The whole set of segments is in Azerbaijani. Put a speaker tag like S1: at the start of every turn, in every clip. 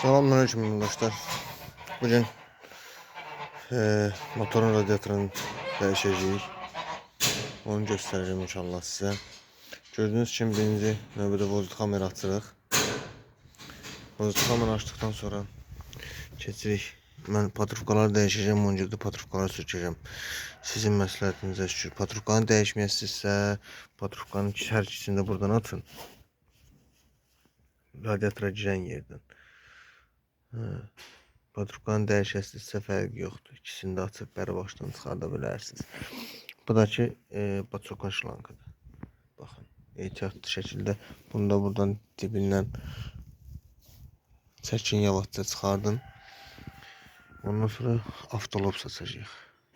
S1: Selamünaleyküm arkadaşlar. Bugün motorun radyatorunu değişeceğiz. Onu göstereceğim inşallah size. Gördüğünüz kimi birinci növbədə vozit kamera açırıq. Vozit kamera açdıktan sonra keçirik. Mən patrufkaları değişeceğim. Onun gibi patrufkaları sökeceğim. Sizin məsləhətinizə şükür. Patrufkanı değişməyəsizsə, patrufkanın hər ikisini də buradan atın. Radyatora girən yerdən. Patrufkanın dəyişəsizsə fərqi yoxdur. İkisini də açıb bəri başdan çıxarda bilərsiniz. Bu da ki batsoka şlankıdır. Baxın, ehtiyatlı şəkildə bunu da buradan dibindən çəkin, yavaşca çıxardın. Ondan sonra avtolop saçacağıq.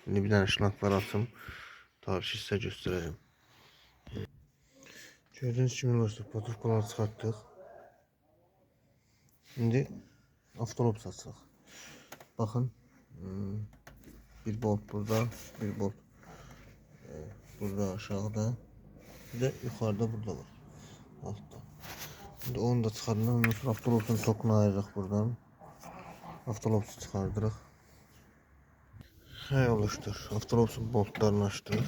S1: İndi bir dənə şlanklar açım. Daha sizə göstərəcəm. Gördüyünüz kimi dostlar, patrufkaları çıxartdıq. İndi avtolop saçacaq. Bakın, bir bolt burada, bir bolt burada aşağıda, bir de yukarıda burada var, altta. Şimdi onu da çıkardık. Ondan sonra avtolopsun tokunu ayırırıq buradan. Avtolopsu çıxardırıq. Hey oluştur. Avtolopsun boltlarını açdırıq.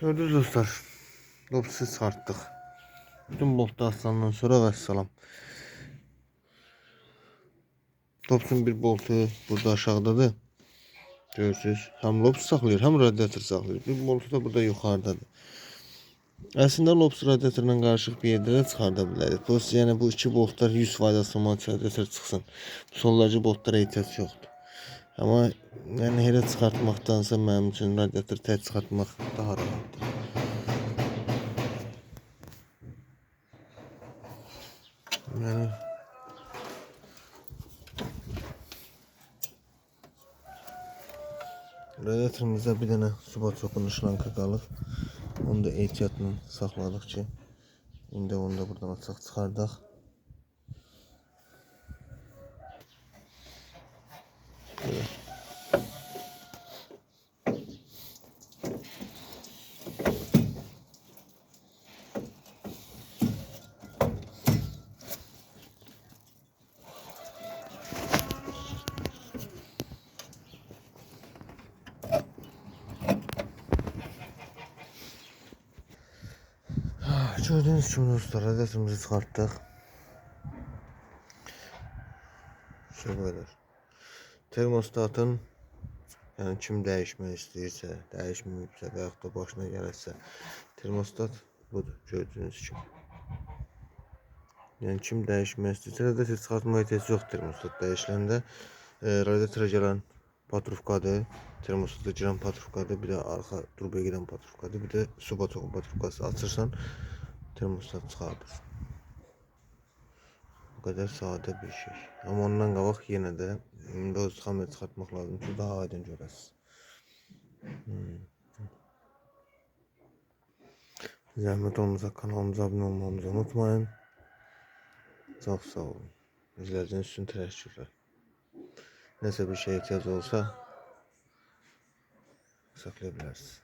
S1: Gördünüz dostlar, lopsu çıxartdıq. Bütün boltları açandan sonra vəssalam. Lopsun bir boltu burada aşağıdadır. Görürsünüz. Hem lops saxlayır, hem radyator saxlayır. Bir boltu da burada yuxarıdadır. Əslində lops radyatorla qarışıq bir yerdə də çıxarda bilərik. Yəni bu iki boltlar 100% avtomatik radyator çıxsın. Soldakı boltlara ehtiyac yoxdur. Amma yəni elə çıxartmaqdansa mənim üçün radyator tək çıxartmaq daha rahatdır. Yəni radyatorumuzda bir dənə subatçokun şlankı qalıb. Onu da ehtiyatla saxladıq ki, indi onu da buradan açıq çıxardaq. Böyle. Gördüğünüz gibi dostlar, radyatorumuzu çıkarttık. Şu kadar. Termostatın yani kim dəyişmək istəyirsə, dəyişməyibsə və yaxud da başına gəlirsə, termostat budur, gördüyünüz kimi. Yəni kim dəyişmək istəyirsə, radyator çıxartmaya ehtiyac yoxdur termostat dəyişiləndə. Radyatora gələn patrufkadır, termostata girən patrufkadır, bir də arxa turbaya gedən patrufkadır, bir də subatçokun patrufkası. Açırsan, termostat çıxardır. Bu kadar sade bir şey. Ama ondan qabaq yenə də doz kamera çıxartmaq lazım ki, daha aydın görəsiniz. Zəhmət olmasa kanalımıza abunə olmamızı unutmayın. Çox sağ olun. İzlədiyiniz üçün təşəkkürlər. Nəsə bir şey ehtiyac olsa saxlaya bilərsiniz.